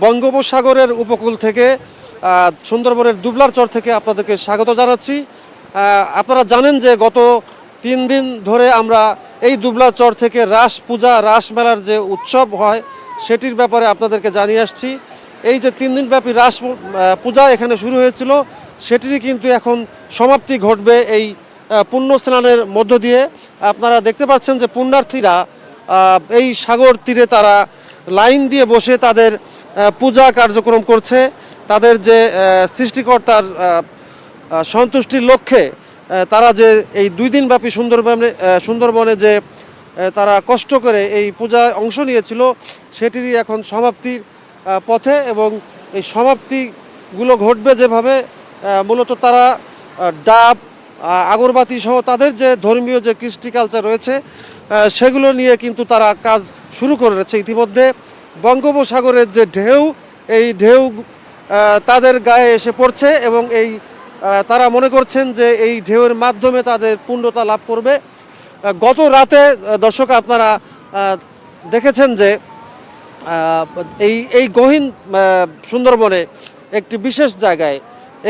বঙ্গোপসাগরের উপকূল থেকে সুন্দরবনের দুবলার চর থেকে আপনাদেরকে স্বাগত জানাচ্ছি। আপনারা জানেন যে গত 3 দিন ধরে আমরা এই দুবলার চর থেকে রাস পূজা রাস মেলার যে উৎসব হয় সেটির ব্যাপারে আপনাদেরকে জানিয়ে আসছি। এই যে 3 দিনব্যাপী রাস পূজা এখানে শুরু হয়েছিল সেটিরই কিন্তু এখন সমাপ্তি ঘটবে এই পুণ্য স্নানের মধ্য দিয়ে। আপনারা দেখতে পাচ্ছেন যে পুণ্যার্থীরা এই সাগর তীরে তারা লাইন দিয়ে বসে তাদের পূজা কার্যক্রম করছে। তাদের যে সৃষ্টিকর্তার সন্তুষ্টির লক্ষ্যে তারা যে এই 2 দিনব্যাপী সুন্দরবনে যে তারা কষ্ট করে এই পূজায় অংশ নিয়েছিল সেটিরই এখন সমাপ্তির পথে, এবং এই সমাপ্তিগুলো ঘটবে যেভাবে মূলত তারা ডাব আগরবাতি সহ তাদের যে ধর্মীয় যে কৃষ্টি কালচার রয়েছে সেগুলো নিয়ে কিন্তু তারা কাজ শুরু করেছে। ইতিমধ্যে বঙ্গোপসাগরের যে ঢেউ এই ঢেউ তাদের গায়ে এসে পড়ছে এবং এই তারা মনে করছেন যে এই ঢেউয়ের মাধ্যমে তাদের পূর্ণতা লাভ করবে। গত রাতে দর্শক আপনারা দেখেছেন যে এই গহীন সুন্দরবনে একটি বিশেষ জায়গায়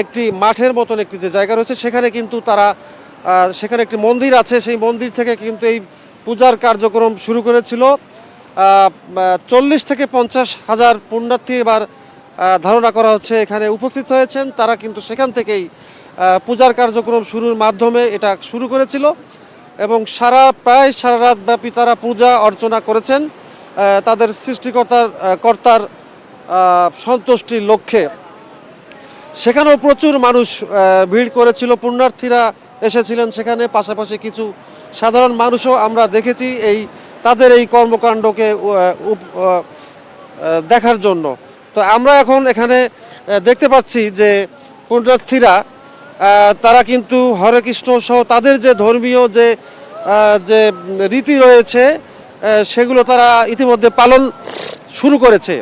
একটি মাঠের মতন একটি যে জায়গা রয়েছে সেখানে কিন্তু তারা সেখানে একটি মন্দির আছে, সেই মন্দির থেকে কিন্তু এই পূজার কার্যক্রম শুরু করেছিল। 40 থেকে 50 হাজার পুণ্যার্থী এবার ধারণা করা হচ্ছে এখানে উপস্থিত হয়েছেন। তারা কিন্তু সেখান থেকেই পূজার কার্যক্রম শুরুর মাধ্যমে এটা শুরু করেছিল এবং প্রায় সারা রাত ব্যাপী তারা পূজা অর্চনা করেছেন তাদের কর্তার সন্তুষ্টির লক্ষ্যে। সেখানেও প্রচুর মানুষ ভিড় করেছিল, পুণ্যার্থীরা এসেছিলেন সেখানে, পাশাপাশি কিছু সাধারণ মানুষও আমরা দেখেছি তাদের এই কর্মকাণ্ডকে দেখার জন্য। তো আমরা এখন এখানে দেখতে পাচ্ছি যে পুণ্যার্থীরা তারা কিন্তু হরে কৃষ্ণ সহ তাদের যে ধর্মীয় যে রীতি রয়েছে সেগুলো তারা ইতিমধ্যে পালন শুরু করেছে।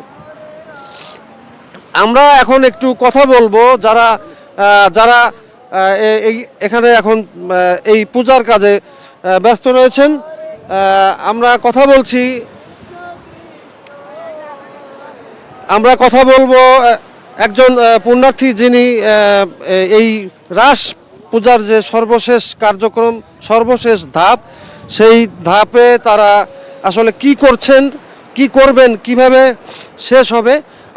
আমরা এখন একটু কথা বলবো যারা এখানে এখন এই পূজার কাজে ব্যস্ত রয়েছেন। আমরা কথা বলবো একজন পুণ্যার্থী যিনি এই রাস পূজার যে সর্বশেষ কার্যক্রম সর্বশেষ ধাপ সেই ধাপে তারা আসলে কি করছেন, কি করবেন, কিভাবে শেষ হবে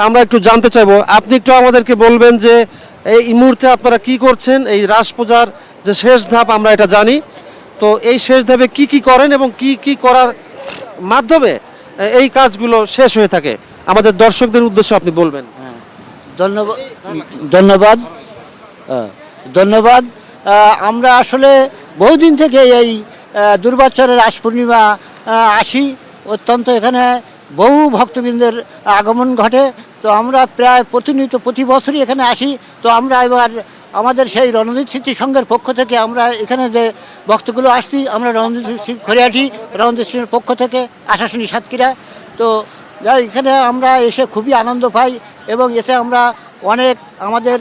আমরা একটু জানতে চাইবো। আপনি একটু আমাদেরকে বলবেন যে এই মুহূর্তে আপনারা কি করছেন? এই রাস পূজার যে শেষ ধাপ আমরা এটা জানি, তো এই শেষ ধাপে কি করেন এবং কি করার মাধ্যমে এই কাজগুলো শেষ হয়ে থাকে আমাদের দর্শকদের উদ্দেশ্যে আপনি বলবেন। ধন্যবাদ। আমরা আসলে বহুদিন থেকে এই দুর্বাচরের রাস পূর্ণিমা আসি, অত্যন্ত এখানে বহু ভক্তবৃন্দের আগমন ঘটে। তো আমরা প্রায় প্রতিনিয়ত প্রতি বছরই এখানে আসি। তো আমরা এবার আমাদের সেই রণজিৎ স্মৃতি সংঘের পক্ষ থেকে আমরা এখানে যে ভক্তগুলো আসছি, আমরা রণজিৎ খরিয়াটি রণজিৎ সিংহের পক্ষ থেকে আশাশুনি সাতক্ষীরা। তো এখানে আমরা এসে খুবই আনন্দ পাই এবং এতে আমরা অনেক আমাদের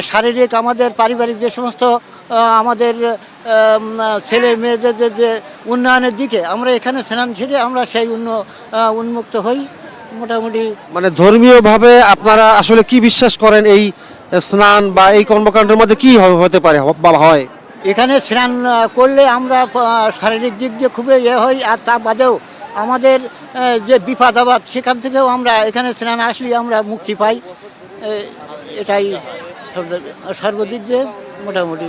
শারীরিক আমাদের পারিবারিক যে সমস্ত আমাদের ছেলে মেয়েদের যে উন্নয়নের দিকে আমরা এখানে স্নান ছেড়ে আমরা সেই উন্মুক্ত হই মোটামুটি। মানে ধর্মীয়ভাবে আপনারা আসলে কি বিশ্বাস করেন এই স্নান বা এই কর্মকাণ্ডের মধ্যে কি হতে পারে বা হয়? এখানে স্নান করলে আমরা শারীরিক দিক দিয়ে খুবই হই, আর তা বাদেও আমাদের যে বিপদ আপদ সেখান থেকেও আমরা এখানে স্নান আসলে আমরা মুক্তি পাই। এটাই সর্বদিক দিয়ে মোটামুটি।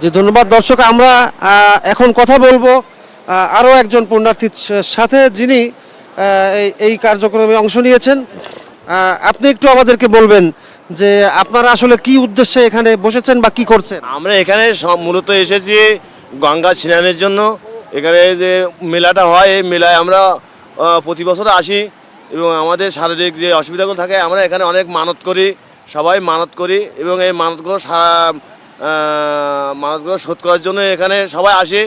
যে ধন্যবাদ। দর্শক আমরা এখন কথা বলবো আরও একজন পুণ্যার্থীর সাথে যিনি এই কার্যক্রমে অংশ নিয়েছেন। আপনি একটু আমাদেরকে বলবেন যে আপনারা আসলে কি উদ্দেশ্যে এখানে বসেছেন বা কি করছেন? আমরা এখানে মূলত এসেছি গঙ্গা স্নানের জন্য। এখানে যে মেলাটা হয় এই মেলায় আমরা প্রতি বছর আসি এবং আমাদের শারীরিক যে অসুবিধাগুলো থাকে আমরা এখানে অনেক মানত করি, সবাই মানত করি এবং এই মানতগুলো শোধ করার জন্য এখানে সবাই আসে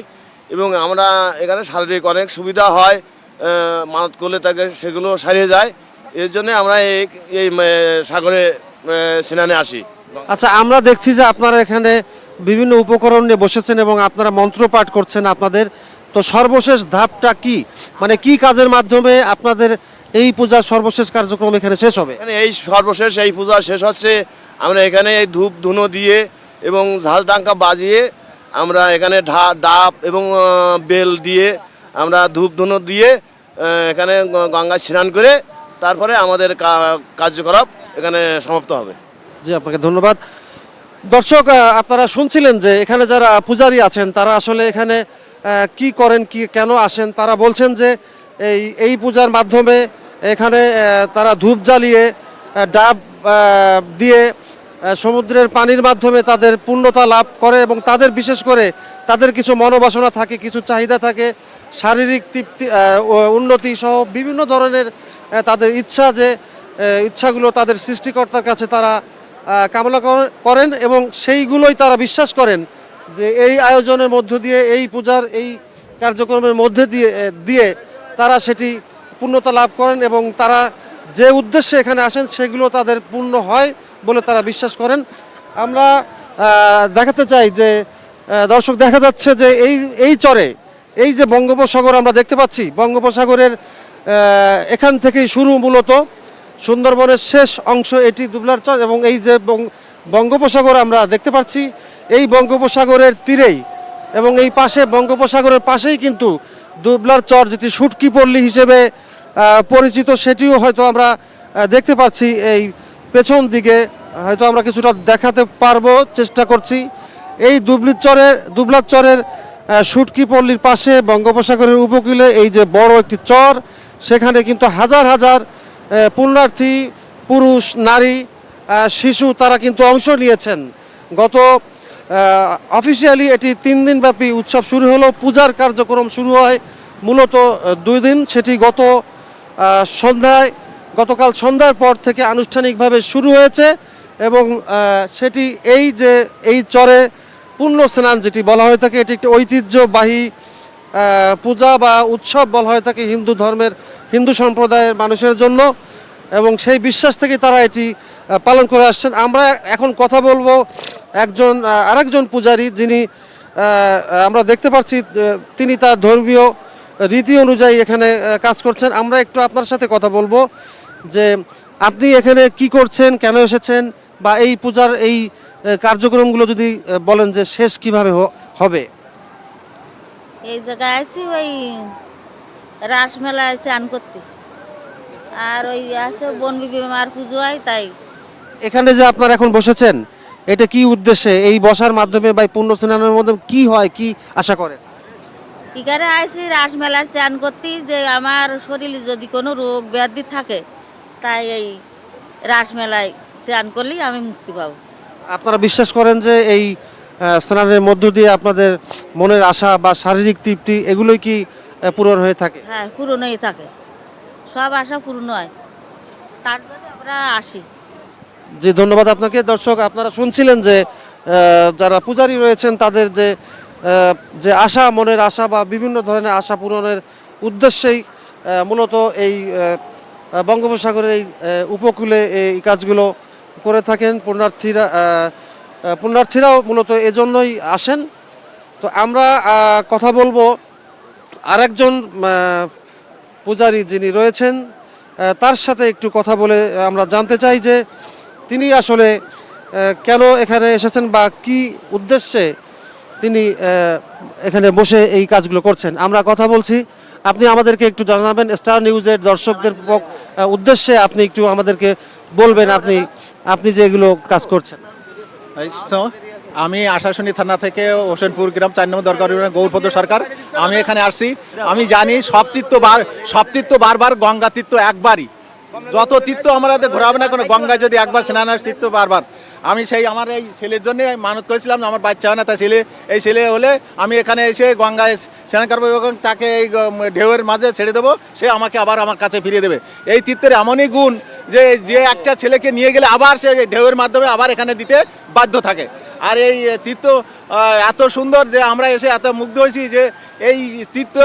এবং আমরা এখানে শারীরিক অনেক সুবিধা হয়, মানত করলে তাকে সেগুলো সারিয়ে যায়। এর জন্য আমরা এই সাগরে স্নানে আসি। আচ্ছা, আমরা দেখছি যে আপনারা এখানে বিভিন্ন উপকরণ নিয়ে বসেছেন এবং আপনারা মন্ত্রপাঠ করছেন আপনাদের। তো সর্বশেষ ধাপটা কি, মানে কি কাজের মাধ্যমে আপনাদের এই পূজার সর্বশেষ কার্যক্রম এখানে শেষ হবে? এখানে এই সর্বশেষ এই পূজা শেষ হচ্ছে। আমরা এখানে এই ধূপ ধুনো দিয়ে এবং ঝাল ডাঙ্কা বাজিয়ে আমরা এখানে ডাব এবং বেল দিয়ে আমরা ধূপ ধুনো দিয়ে এখানে গঙ্গায় স্নান করে তারপরে আমাদের কার্যকলাপ এখানে সমাপ্ত হবে। জি, আপনাকে ধন্যবাদ। দর্শক, আপনারা শুনছিলেন যে এখানে যারা পূজারী আছেন তারা আসলে এখানে কি করেন, কি কেন আসেন। তারা বলছেন যে এই পূজার মাধ্যমে এখানে তারা ধূপ জ্বালিয়ে ডাব দিয়ে সমুদ্রের পানির মাধ্যমে তাদের পূর্ণতা লাভ করে এবং তাদের বিশেষ করে তাদের কিছু মনোবাসনা থাকে, কিছু চাহিদা থাকে, শারীরিক তৃপ্তি, উন্নতি সহ বিভিন্ন ধরনের তাদের ইচ্ছা, যে ইচ্ছাগুলো তাদের সৃষ্টিকর্তার কাছে তারা কামনা করেন এবং সেইগুলোই তারা বিশ্বাস করেন যে এই আয়োজনের মধ্য দিয়ে, এই পূজার এই কার্যক্রমের মধ্যে দিয়ে তারা সেটি পূর্ণতা লাভ করেন এবং তারা যে উদ্দেশ্যে এখানে আসেন সেগুলো তাদের পূর্ণ হয় বলে তারা বিশ্বাস করেন। আমরা দেখাতে চাই যে দর্শক, দেখা যাচ্ছে যে এই চরে এই যে বঙ্গোপসাগর আমরা দেখতে পাচ্ছি, বঙ্গোপসাগরের এখান থেকেই শুরু মূলত সুন্দরবনের শেষ অংশ এটি দুবলার চর এবং এই যে বঙ্গোপসাগর আমরা দেখতে পাচ্ছি, এই বঙ্গোপসাগরের তীরেই এবং এই পাশে বঙ্গোপসাগরের পাশেই কিন্তু দুবলার চর, যেটি শুটকি পল্লী হিসেবে পরিচিত, সেটিও হয়তো আমরা দেখতে পাচ্ছি। এই পেছন দিকে হয়তো আমরা কিছুটা দেখাতে পারবো, চেষ্টা করছি। এই দুবলার চরের শুটকি পল্লীর পাশে বঙ্গোপসাগরের উপকূলে এই যে বড় একটি চর, সেখানে কিন্তু হাজার হাজার পুণ্যার্থী, পুরুষ, নারী, শিশু তারা কিন্তু অংশ নিয়েছেন। গত অফিসিয়ালি এটি 3 দিনব্যাপী উৎসব শুরু হলো। পূজার কার্যক্রম শুরু হয় মূলত 2 দিন, সেটি গতকাল সন্ধ্যার পর থেকে আনুষ্ঠানিকভাবে শুরু হয়েছে এবং সেটি এই চরে পূর্ণ স্নান যেটি বলা হয়ে থাকে, এটি একটি ঐতিহ্যবাহী পূজা বা উৎসব বলা হয়ে থাকে হিন্দু সম্প্রদায়ের মানুষের জন্য এবং সেই বিশ্বাস থেকে তারা এটি পালন করে আসছেন। আমরা এখন কথা বলবো আরেকজন পূজারী, যিনি আমরা দেখতে পাচ্ছি তিনি তার ধর্মীয় রীতি অনুযায়ী এখানে কাজ করছেন। আমরা একটু আপনার সাথে কথা বলবো যে আপনি এখানে কি করছেন, কেন এসেছেন, বা এই পূজার এই কার্যক্রমগুলো যদি বলেন যে শেষ কিভাবে হবে। এই জায়গায় আছি ওই রাসমেলা আছে আন করতে, আর ওই আছে বন বিমার পুজো হয় তাই। এখানে যে আপনারা এখন বসেছেন, এটা কি উদ্দেশ্যে এই বসার মাধ্যমে বা পূর্ণ স্নানের মাধ্যমে কি হয়, কি আশা করেন? এখানে আইসি রাসমেলার চান করতে, যে আমার শরীরে যদি কোনো রোগ ব্যাধি থাকে তাই এই রাসমেলায় চান করলেই আমি মুক্তি পাবো। আপনারা বিশ্বাস করেন যে এই স্নানের মধ্য দিয়ে আপনাদের মনের আশা বা শারীরিক তৃপ্তি এগুলোই কি পূরণ হয়ে থাকে? হ্যাঁ, পূরণ হয়ে থাকে, সব আশা পূরণ হয়, তার জন্য আমরা আসি। জি, ধন্যবাদ আপনাকে। দর্শক, আপনারা শুনছিলেন যে যারা পূজারী রয়েছেন তাদের যে আশা, মনের আশা বা বিভিন্ন ধরনের আশা পূরণের উদ্দেশ্যেই মূলত এই বঙ্গোপসাগরের এই উপকূলে এই কাজগুলো করে থাকেন পুণ্যার্থীরাও মূলত এজন্যই আসেন। তো আমরা কথা বলবো আরেকজন পূজারী যিনি রয়েছেন তার সাথে একটু কথা বলে আমরা জানতে চাই যে তিনি আসলে কেন এখানে এসেছেন বা কি উদ্দেশ্যে তিনি এখানে বসে এই কাজগুলো করছেন। আমরা কথা বলছি, আপনি আমাদেরকে একটু জানাবেন, স্টার নিউজের দর্শকদের উদ্দেশ্যে আপনি একটু আমাদেরকে বলবেন আপনি যে এগুলো কাজ করছেন। আমি আশাশুনি থানা থেকে হোসেনপুর গ্রাম 4 নম্বর দরকার গৌরপদ সরকার। আমি এখানে আসছি, আমি জানি সব তীর্থ বারবার, গঙ্গা তীর্থ একবারই। যত তীর্থ আমাদের ঘোরাবে না কোনো, গঙ্গায় যদি একবার স্নান আসে তীর্থ বারবার। আমি আমার এই ছেলের জন্য মানত করেছিলাম, আমার বাচ্চা হয় না, তাই এই ছেলে হলে আমি এখানে এসে গঙ্গায় স্নান করবো এবং তাকে এই ঢেউয়ের মাঝে ছেড়ে দেবো, সে আমাকে আবার আমার কাছে ফিরিয়ে দেবে। এই তীর্থের এমনই গুণ যে একটা ছেলেকে নিয়ে গেলে আবার সে ঢেউয়ের মাধ্যমে আবার এখানে দিতে বাধ্য থাকে। আর এই তীর্থ এত সুন্দর যে আমরা এসে এত মুগ্ধ হয়েছি যে এই তীর্থ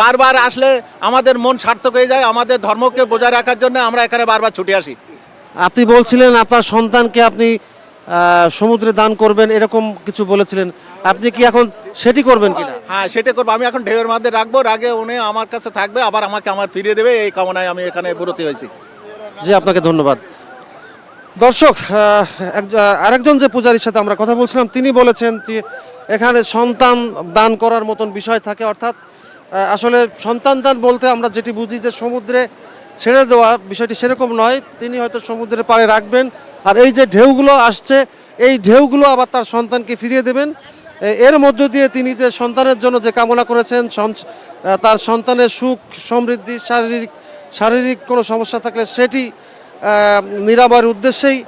বারবার আসলে আমাদের মন সার্থক হয়ে যায়। আমাদের ধর্মকে বজায় রাখার জন্য আমরা এখানে বারবার ছুটে আসি। আপনি বলছিলেন আপনার সন্তানকে আপনি সমুদ্রে দান করবেন এরকম কিছু বলেছিলেন, আপনি কি এখন সেটি করবেন কিনা? হ্যাঁ, সেটা করবো। আমি এখন ঢেউয়ের মধ্যে রাখবো, রাগে উনি আমার কাছে থাকবে, আবার আমাকে ফিরিয়ে দেবে, এই কামনায় আমি এখানে ভর্তি হয়েছি। জি, আপনাকে ধন্যবাদ। দর্শক, আরেকজন যে পূজারীর সাথে আমরা কথা বলছিলাম তিনি বলেছেন যে এখানে সন্তান দান করার মতন বিষয় থাকে, অর্থাৎ আসলে সন্তান দান বলতে আমরা যেটি বুঝি যে সমুদ্রে ছেড়ে দেওয়া, বিষয়টি সেরকম নয়। তিনি হয়তো সমুদ্রের পাড়ে রাখবেন, আর এই যে ঢেউগুলো আসছে এই ঢেউগুলো আবার তার সন্তানকে ফিরিয়ে দেবেন। এর মধ্য দিয়ে তিনি যে সন্তানের জন্য যে কামনা করেছেন, তার সন্তানের সুখ সমৃদ্ধি, শারীরিক কোনো সমস্যা থাকলে সেটি নিরাময়ের উদ্দেশ্যেই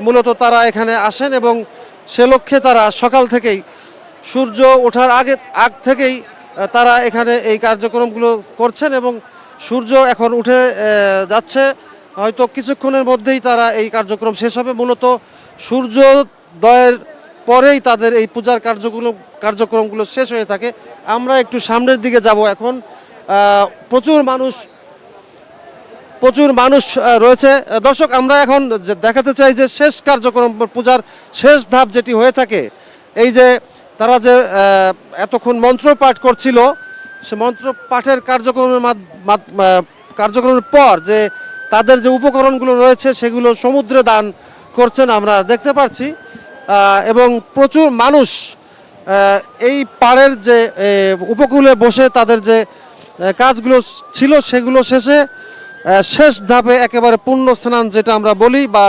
মূলত তারা এখানে আসেন, এবং সে লক্ষ্যে তারা সকাল থেকেই সূর্য ওঠার আগ থেকেই তারা এখানে এই কার্যক্রমগুলো করছেন, এবং সূর্য এখন উঠে যাচ্ছে, হয়তো কিছুক্ষণের মধ্যেই তারা এই কার্যক্রম শেষ হবে। মূলত সূর্যোদয়ের পরেই তাদের এই পূজার কার্যক্রমগুলো শেষ হয়ে থাকে। আমরা একটু সামনের দিকে যাব এখন। প্রচুর মানুষ রয়েছে। দর্শক, আমরা এখন দেখাতে চাই যে শেষ কার্যক্রম, পূজার শেষ ধাপ যেটি হয়ে থাকে, এই যে তারা যে এতক্ষণ মন্ত্র পাঠ করছিল, সে মন্ত্র পাঠের কার্যক্রমের পর যে তাদের যে উপকরণগুলো রয়েছে সেগুলো সমুদ্রে দান করছেন আমরা দেখতে পাচ্ছি, এবং প্রচুর মানুষ এই পাড়ের যে উপকূলে বসে তাদের যে কাজগুলো ছিল সেগুলো শেষে শেষ ধাপে একেবারে পূর্ণ স্নান যেটা আমরা বলি, বা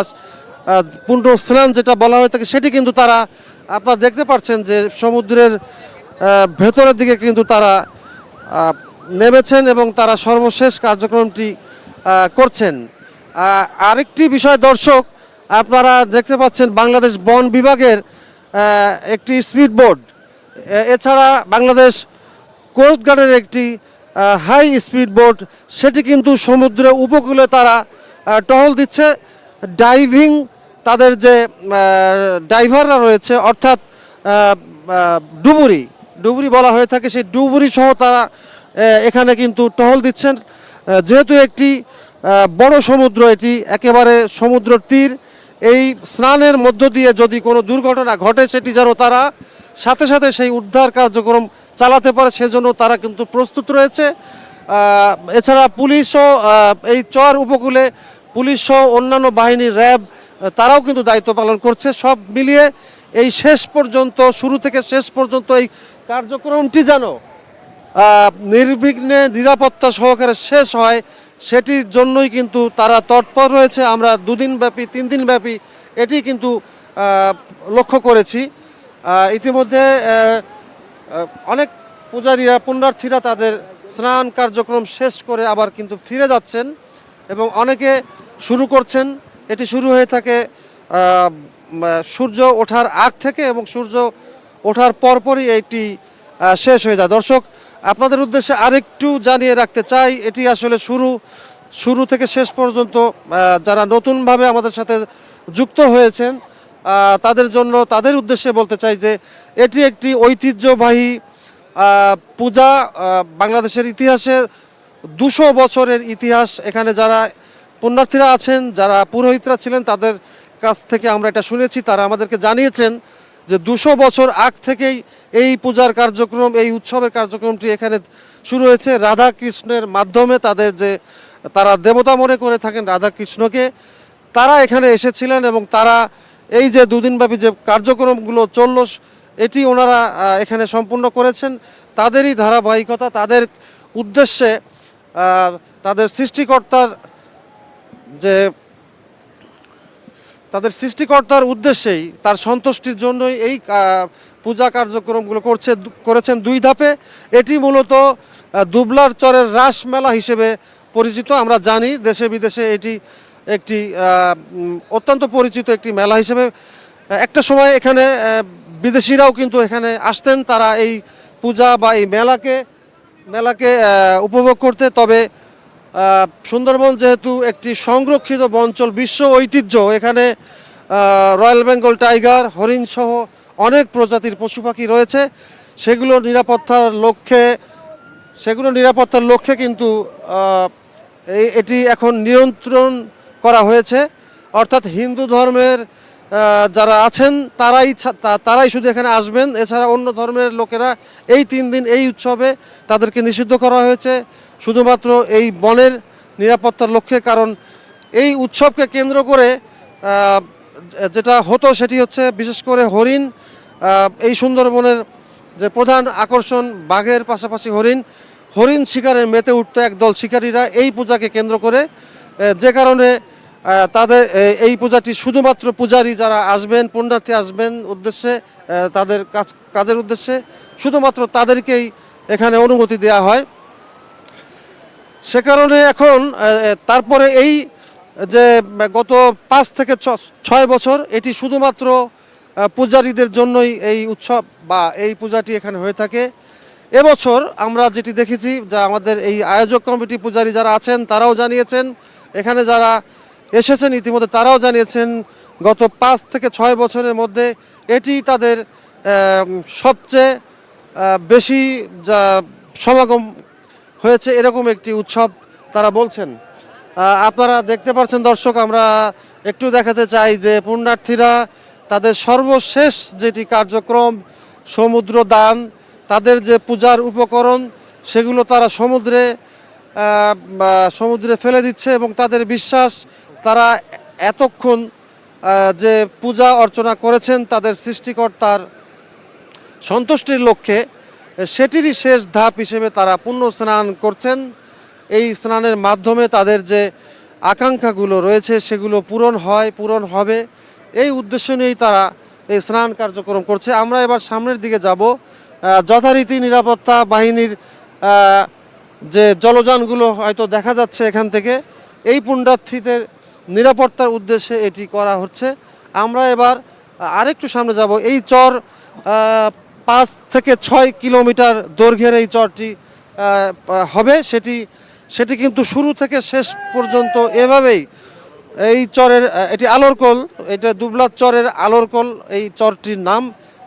পূর্ণ স্নান যেটা বলা হয়ে থাকে, সেটি কিন্তু তারা, আপনারা দেখতে পাচ্ছেন যে সমুদ্রের ভেতরের দিকে কিন্তু তারা নেমেছেন এবং তারা সর্বশেষ কার্যক্রমটি করছেন। আরেকটি বিষয় দর্শক, আপনারা দেখতে পাচ্ছেন বাংলাদেশ বন বিভাগের একটি স্পিড বোট, এছাড়া বাংলাদেশ কোস্টগার্ডের একটি হাই স্পিড বোট, সেটি কিন্তু সমুদ্র উপকূলে তারা টহল দিচ্ছে। ডাইভিং, তাদের যে ডাইভাররা রয়েছে, অর্থাৎ ডুবুরি বলা হয়ে থাকে, সেই ডুবুরি সহ তারা এখানে কিন্তু টহল দিচ্ছেন। যেহেতু একটি বড় সমুদ্র, এটি একেবারে সমুদ্র তীর, এই স্নানের মধ্য দিয়ে যদি কোনো দুর্ঘটনা ঘটে সেটি যেন তারা সাথে সাথে সেই উদ্ধার কার্যক্রম চালাতে পারে, সেজন্য তারা কিন্তু প্রস্তুত রয়েছে। এছাড়া পুলিশও এই চর উপকূলে পুলিশ সহ অন্যান্য বাহিনী, র্যাব, তারাও কিন্তু দায়িত্ব পালন করছে। সব মিলিয়ে এই শেষ পর্যন্ত, শুরু থেকে শেষ পর্যন্ত এই কার্যক্রমটি যেন নির্বিঘ্নে নিরাপত্তা সহকারে শেষ হয়, সেটির জন্যই কিন্তু তারা তৎপর রয়েছে। আমরা 2 দিনব্যাপী 3 দিনব্যাপী এটি কিন্তু লক্ষ্য করেছি। ইতিমধ্যে অনেক পূজারীরা, পুণ্যার্থীরা তাদের স্নান কার্যক্রম শেষ করে আবার কিন্তু ফিরে যাচ্ছেন, এবং অনেকে শুরু করছেন। এটি শুরু হয়ে থাকে সূর্য ওঠার আগ থেকে, এবং সূর্য ওঠার পরপরই এটি শেষ হয়ে যায়। দর্শক, আপনাদের উদ্দেশ্যে আরেকটু জানিয়ে রাখতে চাই, এটি আসলে শুরু থেকে শেষ পর্যন্ত যারা নতুনভাবে আমাদের সাথে যুক্ত হয়েছেন তাদের জন্য, তাদের উদ্দেশ্যে বলতে চাই যে এটি একটি ঐতিহ্যবাহী পূজা। বাংলাদেশের ইতিহাসে 200 বছরের ইতিহাস। এখানে যারা পুণ্যার্থীরা আছেন, যারা পুরোহিতরা ছিলেন, তাদের কাছ থেকে আমরা এটা শুনেছি, তারা আমাদেরকে জানিয়েছেন যে 200 বছর আগ থেকেই এই পূজার কার্যক্রম, এই উৎসবের কার্যক্রমটি এখানে শুরু হয়েছে। রাধা কৃষ্ণের মাধ্যমে তারা দেবতা মনে করে থাকেন রাধা কৃষ্ণকে, তারা এখানে এসেছিলেন, এবং তারা এই যে 2 দিনব্যাপী যে কার্যক্রমগুলো চলল এটি ওনারা এখানে সম্পূর্ণ করেছেন। তাদেরই ধারাবাহিকতা, তাদের উদ্দেশ্যে, তাদের সৃষ্টিকর্তার উদ্দেশ্যেই, তার সন্তুষ্টির জন্যই এই পূজা কার্যক্রমগুলো করেছেন 2 ধাপে। এটি মূলত দুবলার চরের রাস মেলা হিসেবে পরিচিত। আমরা জানি দেশে বিদেশে এটি একটি অত্যন্ত পরিচিত একটি মেলা হিসেবে। একটা সময় এখানে বিদেশিরাও কিন্তু এখানে আসতেন, তারা এই পূজা বা এই মেলাকে উপভোগ করতে। তবে সুন্দরবন যেহেতু একটি সংরক্ষিত বনাঞ্চল, বিশ্ব ঐতিহ্য, এখানে রয়্যাল বেঙ্গল টাইগার, হরিণ সহ অনেক প্রজাতির পশু পাখি রয়েছে, সেগুলো নিরাপত্তার লক্ষ্যে কিন্তু এটি এখন নিয়ন্ত্রণ করা হয়েছে। অর্থাৎ হিন্দু ধর্মের যারা আছেন তারাই শুধু এখানে আসবেন, এছাড়া অন্য ধর্মের লোকেরা এই 3 দিন এই উৎসবে তাদেরকে নিষিদ্ধ করা হয়েছে শুধুমাত্র এই বনের নিরাপত্তার লক্ষ্যে। কারণ এই উৎসবকে কেন্দ্র করে যেটা হতো সেটি হচ্ছে বিশেষ করে হরিণ, এই সুন্দরবনের যে প্রধান আকর্ষণ বাঘের পাশাপাশি হরিণ শিকারে মেতে উঠতো একদল শিকারীরা এই পূজাকে কেন্দ্র করে, যে কারণে তাদের এই পূজাটি শুধুমাত্র পূজারী যারা আসবেন, পুণ্যার্থী আসবেন উদ্দেশ্যে, তাদের কাজের উদ্দেশ্যে শুধুমাত্র তাদেরকেই এখানে অনুমতি দেওয়া হয়। সে কারণে এখন তারপরে এই যে গত 5 থেকে 6 বছর এটি শুধুমাত্র পূজারীদের জন্যই এই উৎসব বা এই পূজাটি এখানে হয়ে থাকে। এবছর আমরা যেটি দেখেছি, যা আমাদের এই আয়োজক কমিটি পূজারী যারা আছেন তারাও জানিয়েছেন, এখানে যারা এসেছেন ইতিমধ্যে তারাও জানিয়েছেন, গত 5 থেকে 6 বছরের মধ্যে এটি তাদের সবচেয়ে বেশি যা সমাগম হয়েছে এরকম একটি উৎসব তারা বলছেন। আপনারা দেখতে পাচ্ছেন দর্শক, আমরা একটু দেখাতে চাই যে পুণ্যার্থীরা তাদের সর্বশেষ যেটি কার্যক্রম সমুদ্র দান, তাদের যে পূজার উপকরণ সেগুলো তারা সমুদ্রে ফেলে দিচ্ছে এবং তাদের বিশ্বাস তারা এতক্ষণ যে পূজা অর্চনা করেছেন তাদের সৃষ্টিকর্তার সন্তুষ্টির লক্ষ্যে, সেটিরই শেষ ধাপ হিসেবে তারা পুণ্য স্নান করছেন। এই স্নানের মাধ্যমে তাদের যে আকাঙ্ক্ষাগুলো রয়েছে সেগুলো পূরণ হবে, এই উদ্দেশ্য নিয়েই তারা এই স্নান কার্যক্রম করছে। আমরা এবার সামনের দিকে যাব। যথারীতি নিরাপত্তা বাহিনীর যে জলযানগুলো হয়তো দেখা যাচ্ছে এখান থেকে, এই পুণ্যার্থীদের নিরাপত্তার উদ্দেশ্যে এটি করা হচ্ছে। আমরা এবার আরেকটু সামনে যাব। এই চর 5 থেকে 6 কিলোমিটার দৈর্ঘ্যের এই চরটি হবে, সেটি কিন্তু শুরু থেকে শেষ পর্যন্ত এভাবেই এই চরের এটি আলোরকোল, এটা দুবলার চরের আলোরকোল এই চরটির নাম।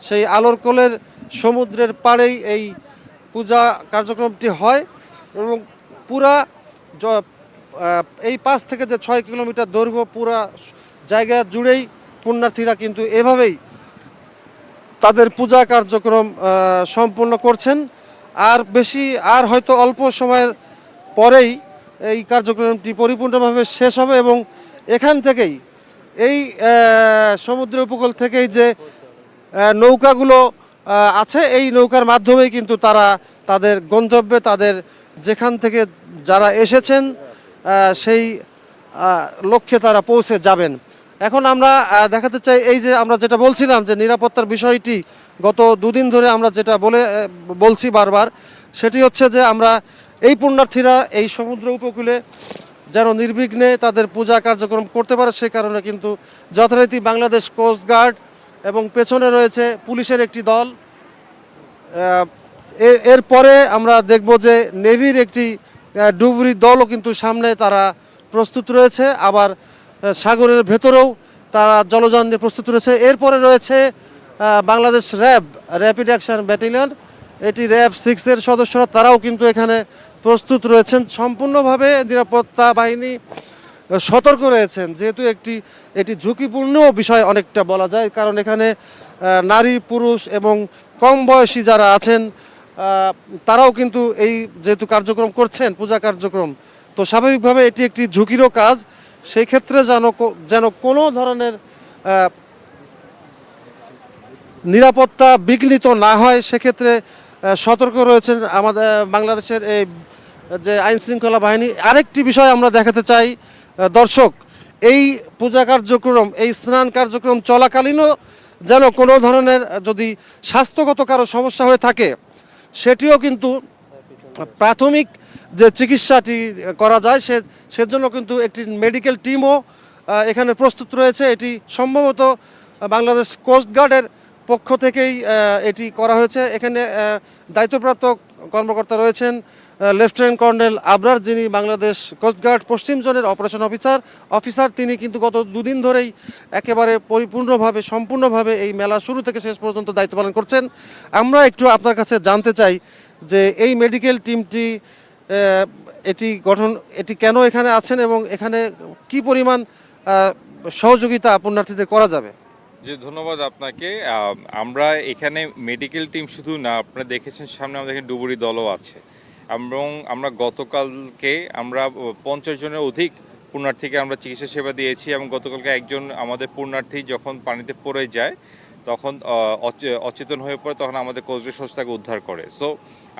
সেই আলোরকোলের সমুদ্রের পাড়েই এই পূজা কার্যক্রমটি হয় এবং পুরা এই 5 থেকে যে 6 কিলোমিটার দৈর্ঘ্য পুরা জায়গা জুড়েই পুণ্যার্থীরা কিন্তু এভাবেই তাদের পূজা কার্যক্রম সম্পন্ন করছেন। আর হয়তো অল্প সময়ের পরেই এই কার্যক্রমটি পরিপূর্ণভাবে শেষ হবে এবং এখান থেকেই এই সমুদ্র উপকূল থেকেই যে নৌকাগুলো আছে এই নৌকার মাধ্যমেই কিন্তু তারা তাদের গন্তব্যে, তাদের যেখান থেকে যারা এসেছেন সেই লক্ষ্যে তারা পৌঁছে যাবেন। এখন আমরা দেখাতে চাই, এই যে আমরা যেটা বলছিলাম যে নিরাপত্তার বিষয়টি গত 2 দিন ধরে আমরা যেটা বলছি বারবার, সেটি হচ্ছে যে আমরা এই পুণ্যার্থীরা এই সমুদ্র উপকূলে যেন নির্বিঘ্নে তাদের পূজা কার্যক্রম করতে পারে, সে কারণে কিন্তু যথারীতি বাংলাদেশ কোস্টগার্ড এবং পেছনে রয়েছে পুলিশের একটি দল। এরপরে আমরা দেখব যে নেভির একটি ডুবুরি দলও কিন্তু সামনে তারা প্রস্তুত রয়েছে, আবার সাগরের ভেতরেও তারা জলযান দিয়ে প্রস্তুত রয়েছে। এরপরে রয়েছে বাংলাদেশ র্যাপিড অ্যাকশন ব্যাটালিয়ন, এটি র্যাব 6 এর সদস্যরা, তারাও কিন্তু এখানে প্রস্তুত রয়েছেন। সম্পূর্ণভাবে নিরাপত্তা বাহিনী সতর্ক রয়েছেন, যেহেতু এটি ঝুঁকিপূর্ণ বিষয় অনেকটা বলা যায়, কারণ এখানে নারী পুরুষ এবং কম বয়সী যারা আছেন তারাও কিন্তু এই যেহেতু কার্যক্রম করছেন পূজা কার্যক্রম, তো স্বাভাবিকভাবে এটি একটি ঝুঁকিরও কাজ। সেই ক্ষেত্রে যেন কোনো ধরনের নিরাপত্তা বিঘ্নিত না হয় সেক্ষেত্রে সতর্ক রয়েছেন আমাদের বাংলাদেশের এই যে আইন শৃঙ্খলা বাহিনী। আরেকটি বিষয় আমরা দেখাতে চাই দর্শক, এই পূজা কার্যক্রম, এই স্নান কার্যক্রম চলাকালীনও যেন কোনো ধরনের যদি স্বাস্থ্যগত কারো সমস্যা হয়ে থাকে সেটিও কিন্তু প্রাথমিক যে চিকিৎসাটি করা যায় সেজন্য কিন্তু একটি মেডিকেল টিমও এখানে প্রস্তুত রয়েছে। এটি সম্ভবত বাংলাদেশ কোস্টগার্ডের পক্ষ থেকেই এটি করা হয়েছে। এখানে দায়িত্বপ্রাপ্ত কর্মকর্তা রয়েছেন লেফটেন্যান্ট কর্নেল আবরার, যিনি বাংলাদেশ কোস্টগার্ড পশ্চিম জোনের অপারেশন অফিসার। তিনি কিন্তু গত 2 দিন ধরেই একেবারে সম্পূর্ণভাবে এই মেলা শুরু থেকে শেষ পর্যন্ত দায়িত্ব পালন করছেন। আমরা একটু আপনার কাছে জানতে চাই যে এই মেডিকেল টিমটি এটি কেন এখানে আছেন এবং এখানে কি পরিমাণ সহযোগিতা পুণ্যার্থীদের করা যাবে। জি, ধন্যবাদ আপনাকে। আমরা এখানে মেডিকেল টিম শুধু না, আপনারা দেখেছেন সামনে আমাদের এখানে ডুবুরি দলও আছে, এবং আমরা গতকালকে আমরা 50 জনের অধিক পুণ্যার্থীকে আমরা চিকিৎসা সেবা দিয়েছি, এবং গতকালকে একজন আমাদের পুণ্যার্থী যখন পানিতে পড়ে যায় তখন অচেতন হয়ে পড়ে, তখন আমাদের কোস্টগার্ড সংস্থা তাকে উদ্ধার করে। সো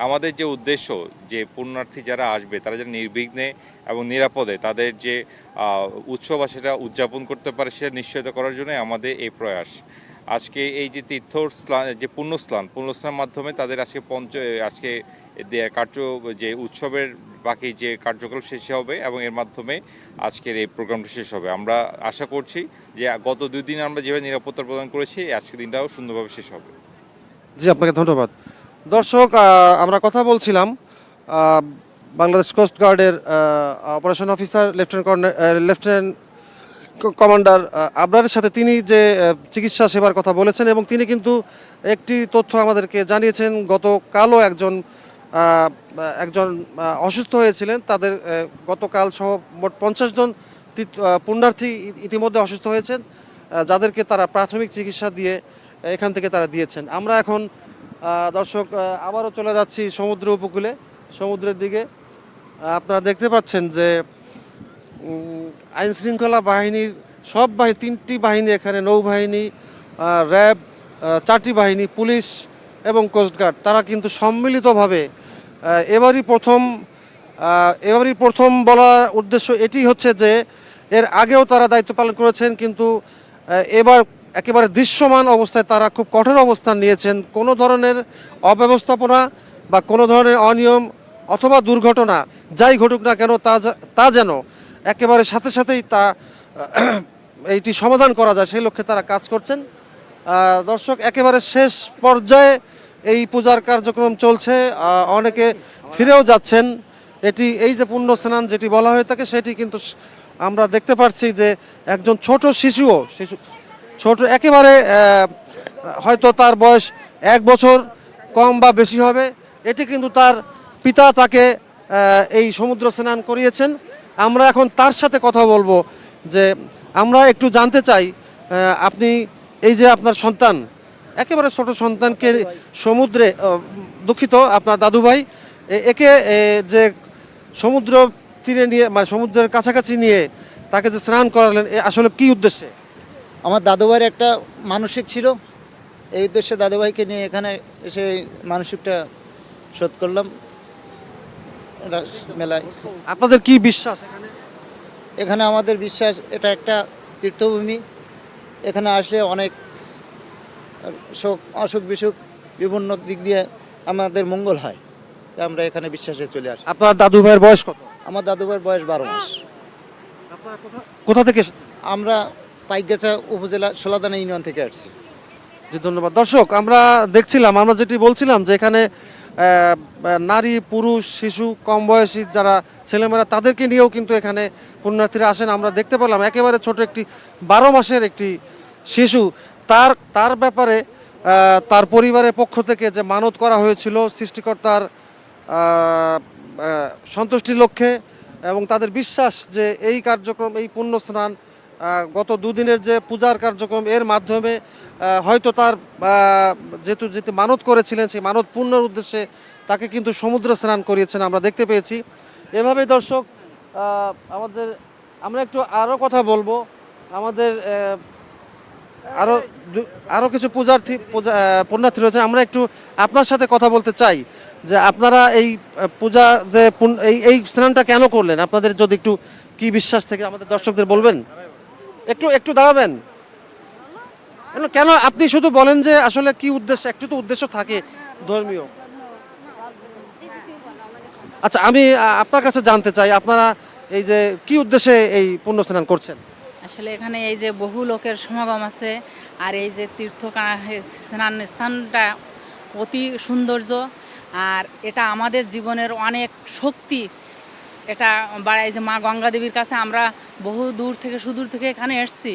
আমাদের যে উদ্দেশ্য, যে পুণ্যার্থী যারা আসবে তারা যেন নির্বিঘ্নে এবং নিরাপদে তাদের যে উৎসব আছে সেটা উদযাপন করতে পারে, সেটা নিশ্চয়তা করার জন্য আমাদের এই প্রয়াস। আজকে এই যে তীর্থস্নান, যে পুণ্যস্নানের মাধ্যমে তাদের আজকে কার্য যে উৎসবের বাকি যে কার্যকলাপ শেষ হবে, এবং এর মাধ্যমে আজকের এই প্রোগ্রামটা শেষ হবে। আমরা আশা করছি যে গত 2 দিন আমরা যেভাবে নিরাপত্তা প্রদান করেছি, আজকের দিনটাও সুন্দরভাবে শেষ হবে। জি, আপনাকে ধন্যবাদ। দর্শক, আমরা কথা বলছিলাম বাংলাদেশ কোস্ট গার্ডের অপারেশন অফিসার লেফটেন্যান্ট কমান্ডার আবরারের সাথে। তিনি যে চিকিৎসা সেবার কথা বলেছেন, এবং তিনি কিন্তু একটি তথ্য আমাদেরকে জানিয়েছেন, গতকালও একজন অসুস্থ হয়েছিলেন। তাদের গতকাল সহ মোট 50 জন পুণ্যার্থী ইতিমধ্যে অসুস্থ হয়েছেন, যাদেরকে তারা প্রাথমিক চিকিৎসা দিয়ে এখান থেকে তারা দিয়েছেন। আমরা এখন দর্শক আবারও চলে যাচ্ছি সমুদ্র উপকূলে, সমুদ্রের দিকে। আপনারা দেখতে পাচ্ছেন যে আইন শৃঙ্খলা বাহিনীর সব বাহিনী, 3টি বাহিনী এখানে, নৌবাহিনী, র্যাব, 4টি বাহিনী, পুলিশ এবং কোস্টগার্ড, তারা কিন্তু সম্মিলিতভাবে এবারই প্রথম বলার উদ্দেশ্য এটি হচ্ছে যে এর আগেও তারা দায়িত্ব পালন করেছেন, কিন্তু এবার একেবারে দৃশ্যমান অবস্থায় তারা খুব কঠোর অবস্থান নিয়েছেন। কোনো ধরনের অব্যবস্থাপনা বা কোনো ধরনের অনিয়ম অথবা দুর্ঘটনা যাই ঘটুক না কেন, তা যেন একেবারে সাথে সাথেই এইটি সমাধান করা যায়, সেই লক্ষ্যে তারা কাজ করছেন। দর্শক, একেবারে শেষ পর্যায়ে এই পূজার কার্যক্রম চলছে, অনেকে ফিরেও যাচ্ছেন। এই যে পুণ্য স্নান যেটি বলা হয়ে থাকে, সেটি কিন্তু আমরা দেখতে পাচ্ছি যে একজন ছোট শিশু ছোট একেবারে, হয়তো তার বয়স 1 বছর কম বা বেশি হবে, এটি কিন্তু তার পিতা তাকে এই সমুদ্র স্নান করিয়েছেন। আমরা এখন তার সাথে কথা বলবো, যে আমরা একটু জানতে চাই, আপনি এই যে আপনার সন্তান, একেবারে ছোট সন্তানকে সমুদ্রে, দুঃখিত, আপনার দাদু ভাই, একে যে সমুদ্র তীরে নিয়ে, মানে সমুদ্রের কাছাকাছি নিয়ে তাকে যে স্নান করালেন, আসলে কি উদ্দেশ্যে? আমার দাদুভাইয়ের একটা মানসিক ছিল, এই উদ্দেশ্যে দাদুভাইকে নিয়ে এখানে এসে মানসিকটা শোধ করলাম মেলায়। আপনাদের কি বিশ্বাস এখানে? এখানে আমাদের বিশ্বাস, এটা একটা তীর্থভূমি, এখানে আসলে অনেক অসুখ বিসুখ বিভিন্ন দিক দিয়ে আমাদের মঙ্গল হয়, তাই আমরা এখানে বিশ্বাসে চলে আসি। আপনার দাদু ভাইয়ের বয়স কত? আমার দাদুভাইয়ের বয়স 12 মাস। আপনারা কোথা থেকে এসেছেন? আমরা পাইকগাছা উপজেলা সোলাদানা ইউনিয়ন থেকে আসছি। জি, ধন্যবাদ। দর্শক, আমরা দেখছিলাম, আমরা যেটি বলছিলাম যে এখানে নারী, পুরুষ, শিশু, কম বয়সী যারা ছেলেমেয়েরা, তাদেরকে নিয়েও কিন্তু এখানে পুণ্যার্থীরা আসেন। আমরা দেখতে পেলাম একেবারে ছোট একটি 12 মাসের একটি শিশু, তার ব্যাপারে তার পরিবারের পক্ষ থেকে যে মানত করা হয়েছিল সৃষ্টিকর্তার সন্তুষ্টির লক্ষ্যে, এবং তাদের বিশ্বাস যে এই কার্যক্রম, এই পুণ্য স্নান, গত 2 দিনের যে পূজার কার্যক্রম, এর মাধ্যমে হয়তো তার যেহেতু মানত করেছিলেন, সেই মানত পূর্ণর উদ্দেশ্যে তাকে কিন্তু সমুদ্র স্নান করিয়েছেন, আমরা দেখতে পেয়েছি। এভাবেই দর্শক, আমরা একটু আরও কথা বলবো। আমাদের আরও কিছু পুণ্যার্থী রয়েছে, আমরা একটু আপনার সাথে কথা বলতে চাই যে আপনারা এই পূজা যে এই স্নানটা কেন করলেন, আপনাদের যদি একটু কি বিশ্বাস থেকে আমাদের দর্শকদের বলবেন। একটু দাঁড়াবেন। কেন আপনি শুধু বলেন যে আসলে কি উদ্দেশ্য, একটু তো উদ্দেশ্য থাকে ধর্মীয়। আচ্ছা, আমি আপনার কাছে জানতে চাই, আপনারা এই যে কি উদ্দেশ্যে এই পুণ্য স্নান করছেন? আসলে এখানে এই যে বহু লোকের সমাগম আছে, আর এই যে স্থানটা অতি সৌন্দর্য, আর এটা আমাদের জীবনের অনেক শক্তি এটা বাড়ায়। যে মা গঙ্গা দেবীর কাছে আমরা বহু দূর থেকে সুদূর থেকে এখানে এসেছি,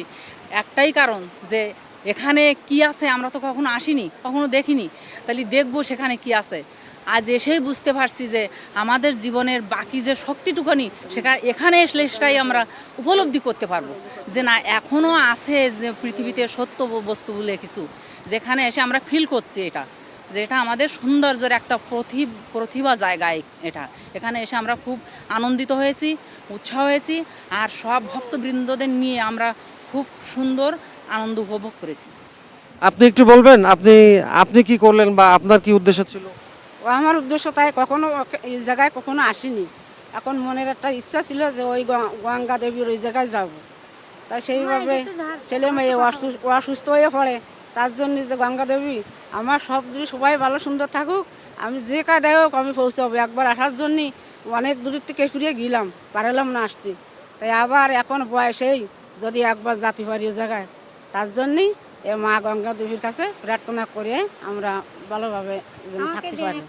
একটাই কারণ যে এখানে কি আছে, আমরা তো কখনো আসিনি, কখনো দেখিনি, তাহলে দেখবো সেখানে কি আছে। আজ এসেই বুঝতে পারছি যে আমাদের জীবনের বাকি যে শক্তিটুকুনি এখানে আসলে সেটাই আমরা উপলব্ধি করতে পারবো যে না এখনও আছে যে পৃথিবীতে সত্য বস্তু বলে কিছু, যেখানে এসে আমরা ফিল করছি এটা যে এটা আমাদের সৌন্দর্যের একটা প্রতিভা জায়গায় এটা। এখানে এসে আমরা খুব আনন্দিত হয়েছি, উৎসাহ হয়েছি, আর সব ভক্তবৃন্দদের নিয়ে আমরা খুব সুন্দর আনন্দ উপভোগ করেছি। আপনি একটু বলবেন আপনি কি করলেন বা আপনার কি উদ্দেশ্য ছিল? ও আমার উদ্দেশ্য তাই, কখনো এই জায়গায় কখনো আসিনি। এখন মনের একটা ইচ্ছা ছিল যে ওই গঙ্গা দেবীর ওই জায়গায় যাব। তাই সেইভাবে ছেলে মেয়ে অসুস্থ হয়ে পড়ে, তার জন্য যে গঙ্গা দেবী আমার সব দূরে সবাই ভালো সুন্দর থাকুক, আমি যে কায়দায় হোক আমি পৌঁছাবো। একবার আসার জন্যই অনেক দূর থেকে ফিরে গেলাম, পারলাম না আসতে। তাই আবার এখন বয়সেই যদি একবার যেতে পারি ওই জায়গায়, তার জন্যই এ মা গঙ্গা দেবীর কাছে প্রার্থনা করে আমরা ভালোভাবে যেন থাকতে পারি।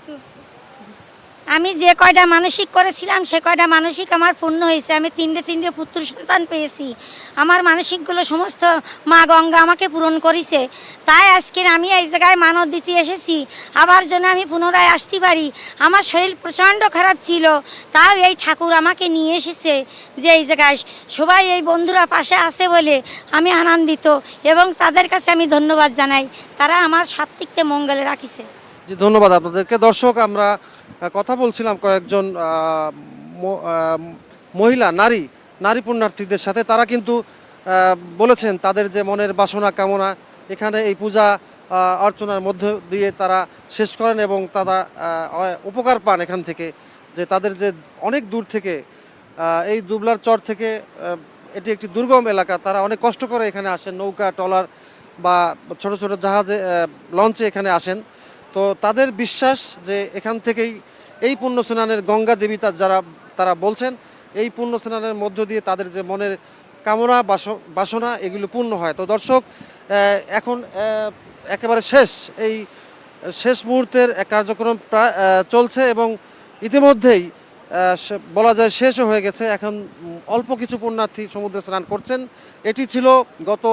আমি যে কয়টা মানসিক করেছিলাম সে কয়টা মানসিক আমার পূর্ণ হয়েছে। আমি তিনটে পুত্র সন্তান পেয়েছি। আমার মানসিকগুলো সমস্ত মা গঙ্গা আমাকে পূরণ করেছে। তাই আজকের আমি এই জায়গায় মানত দিতে এসেছি, আবার যেন আমি পুনরায় আসতে পারি। আমার শরীর প্রচণ্ড খারাপ ছিল, তাও এই ঠাকুর আমাকে নিয়ে এসেছে যে এই জায়গায় সবাই এই বন্ধুরা পাশে আছে বলে আমি আনন্দিত, এবং তাদের কাছে আমি ধন্যবাদ জানাই। তারা আমার সব দিকতে মঙ্গলে রাখিছে। জি, ধন্যবাদ আপনাদেরকে। দর্শক, আমরা কথা বলছিলাম কয়েকজন মহিলা নারী পুণ্যার্থীদের সাথে। তারা কিন্তু বলেছেন তাদের যে মনের বাসনা কামনা এখানে এই পূজা অর্চনার মধ্য দিয়ে তারা শেষ করেন, এবং তারা উপকার পান এখান থেকে। যে তাদের যে অনেক দূর থেকে এই দুবলার চর থেকে, এটি একটি দুর্গম এলাকা, তারা অনেক কষ্ট করে এখানে আসেন, নৌকা ট্রলার বা ছোট ছোট জাহাজে লঞ্চে এখানে আসেন। তো তাদের বিশ্বাস যে এখান থেকেই এই পুণ্য স্নানের গঙ্গা দেবী তারা বলছেন এই পুণ্য স্নানের মধ্য দিয়ে তাদের যে মনের কামনা বাসনা এগুলো পূর্ণ হয়। তো দর্শক, এখন একেবারে শেষ মুহূর্তের এক কার্যক্রম চলছে, এবং ইতিমধ্যেই বলা যায় শেষও হয়ে গেছে। এখন অল্প কিছু পুণ্যার্থী সমুদ্রে স্নান করছেন। এটি ছিল গত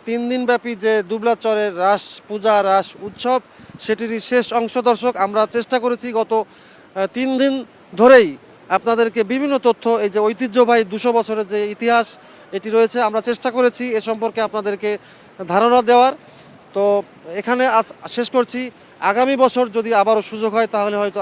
3 দিনব্যাপী যে দুবলার চরের রাস পূজা রাস উৎসব, সেটিরই শেষ অংশ। দর্শক, আমরা চেষ্টা করেছি গত 3 দিন ধরেই আপনাদেরকে বিভিন্ন তথ্য, এই যে ঐতিহ্যবাহী 200 বছরের যে ইতিহাস এটি রয়েছে, আমরা চেষ্টা করেছি এ সম্পর্কে আপনাদেরকে ধারণা দেওয়ার। তো এখানে আজ শেষ করছি। আগামী বছর যদি আবারও সুযোগ হয় তাহলে হয়তো